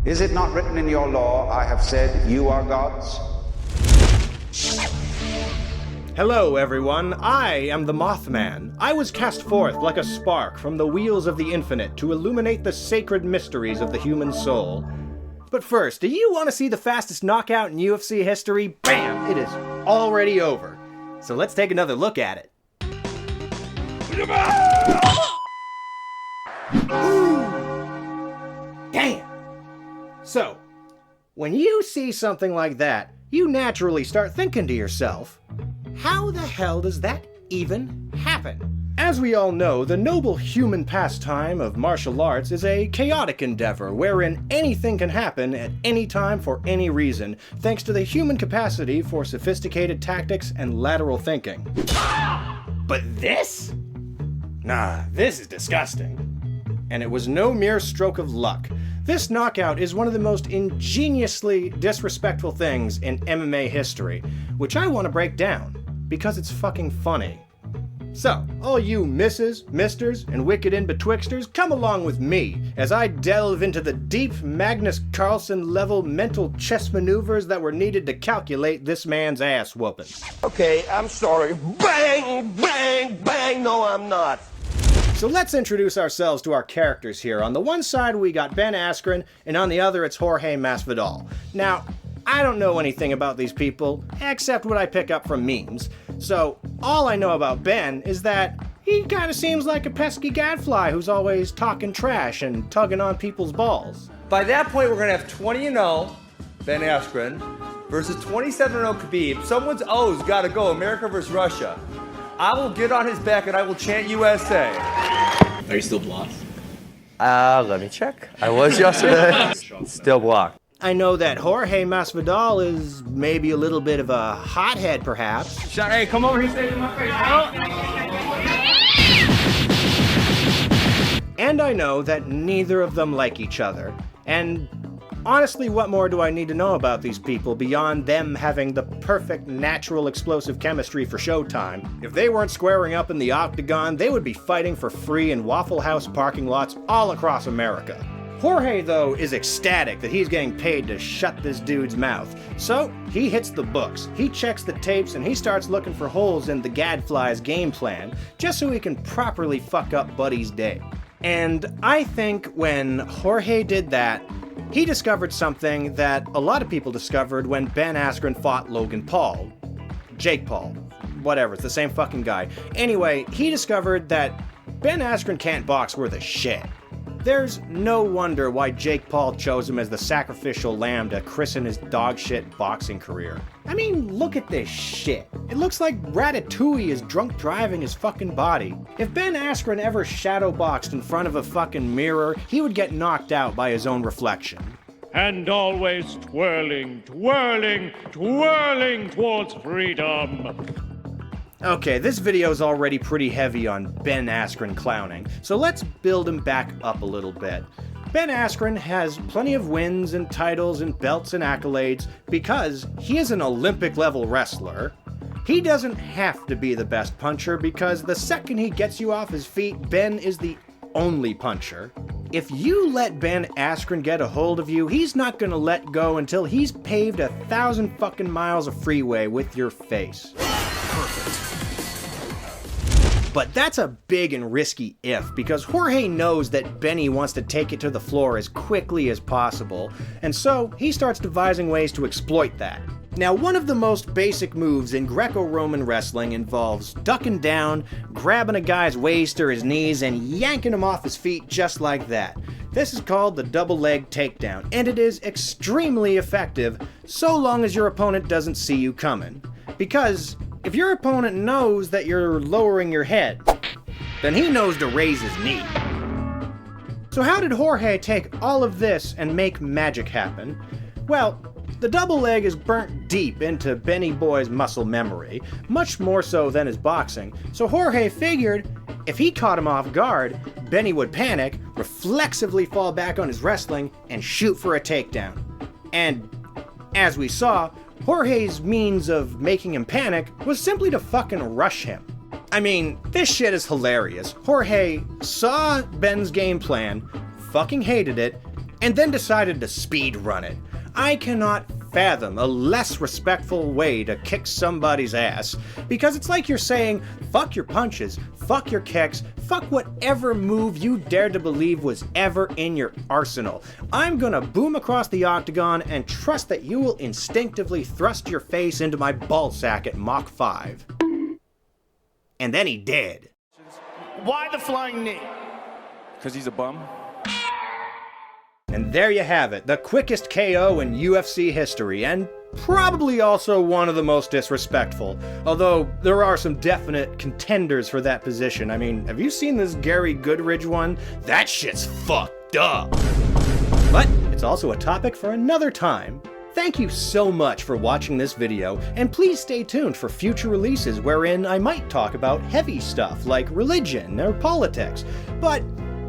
Is it not written in your law, I have said, you are gods? Hello, everyone. I am the Mothman. I was cast forth like a spark from the wheels of the infinite to illuminate the sacred mysteries of the human soul. But first, do you want to see the fastest knockout in UFC history? Bam! It is already over. So let's take another look at it. Ooh. Damn! So, when you see something like that, you naturally start thinking to yourself, how the hell does that even happen? As we all know, the noble human pastime of martial arts is a chaotic endeavor wherein anything can happen at any time for any reason, thanks to the human capacity for sophisticated tactics and lateral thinking. But this? Nah, this is disgusting. And it was no mere stroke of luck. This knockout is one of the most ingeniously disrespectful things in MMA history, which I want to break down, because it's fucking funny. So, all you misses, misters, and wicked in-betwixters, come along with me as I delve into the deep Magnus Carlsen level mental chess maneuvers that were needed to calculate this man's ass whooping. Okay, I'm sorry. Bang, bang, bang. No, I'm not. So let's introduce ourselves to our characters here. On the one side we got Ben Askren, and on the other it's Jorge Masvidal. Now, I don't know anything about these people, except what I pick up from memes. So, all I know about Ben is that he kinda seems like a pesky gadfly who's always talking trash and tugging on people's balls. By that point, we're gonna have 20-0 Ben Askren versus 27-0 Khabib. Someone's O's gotta go, America versus Russia. I will get on his back and I will chant USA. Are you still blocked? Let me check. I was yesterday. Still blocked. I know that Jorge Masvidal is maybe a little bit of a hothead, perhaps. Hey, come over here, stay in my face. And I know that neither of them like each other. And honestly, what more do I need to know about these people beyond them having the perfect natural explosive chemistry for showtime? If they weren't squaring up in the octagon, they would be fighting for free in Waffle House parking lots all across America. Jorge, though, is ecstatic that he's getting paid to shut this dude's mouth. So, he hits the books, he checks the tapes, and he starts looking for holes in the Gadfly's game plan, just so he can properly fuck up Buddy's day. And I think when Jorge did that, he discovered something that a lot of people discovered when Ben Askren fought Logan Paul. Jake Paul. Whatever, it's the same fucking guy. Anyway, he discovered that Ben Askren can't box worth a shit. There's no wonder why Jake Paul chose him as the sacrificial lamb to christen his dogshit boxing career. I mean, look at this shit. It looks like Ratatouille is drunk driving his fucking body. If Ben Askren ever shadowboxed in front of a fucking mirror, he would get knocked out by his own reflection. And always twirling, twirling, twirling towards freedom. Okay, this video's already pretty heavy on Ben Askren clowning, so let's build him back up a little bit. Ben Askren has plenty of wins and titles and belts and accolades because he is an Olympic-level wrestler. He doesn't have to be the best puncher because the second he gets you off his feet, Ben is the only puncher. If you let Ben Askren get a hold of you, he's not gonna let go until he's paved 1,000 fucking miles of freeway with your face. Perfect. But that's a big and risky if, because Jorge knows that Benny wants to take it to the floor as quickly as possible, and so he starts devising ways to exploit that. Now, one of the most basic moves in Greco-Roman wrestling involves ducking down, grabbing a guy's waist or his knees, and yanking him off his feet just like that. This is called the double leg takedown, and it is extremely effective so long as your opponent doesn't see you coming. Because if your opponent knows that you're lowering your head, then he knows to raise his knee. So how did Jorge take all of this and make magic happen? Well, the double leg is burnt deep into Benny Boy's muscle memory, much more so than his boxing, so Jorge figured if he caught him off guard, Benny would panic, reflexively fall back on his wrestling, and shoot for a takedown. And as we saw, Jorge's means of making him panic was simply to fucking rush him. I mean, this shit is hilarious. Jorge saw Ben's game plan, fucking hated it, and then decided to speed run it. I cannot fathom a less respectful way to kick somebody's ass, because it's like you're saying, fuck your punches, fuck your kicks, fuck whatever move you dared to believe was ever in your arsenal. I'm gonna boom across the octagon and trust that you will instinctively thrust your face into my ballsack at Mach 5. And then he did. Why the flying knee? Because he's a bum. And there you have it, the quickest KO in UFC history, and probably also one of the most disrespectful. Although, there are some definite contenders for that position. I mean, have you seen this Gary Goodridge one? That shit's fucked up. But it's also a topic for another time. Thank you so much for watching this video, and please stay tuned for future releases wherein I might talk about heavy stuff like religion or politics, but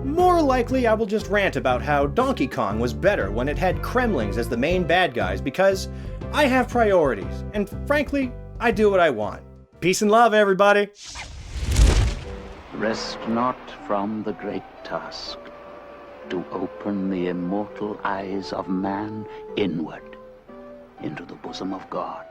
more likely I will just rant about how Donkey Kong was better when it had Kremlings as the main bad guys, because I have priorities, and frankly, I do what I want. Peace and love, everybody! Rest not from the great task, to open the immortal eyes of man inward into the bosom of God.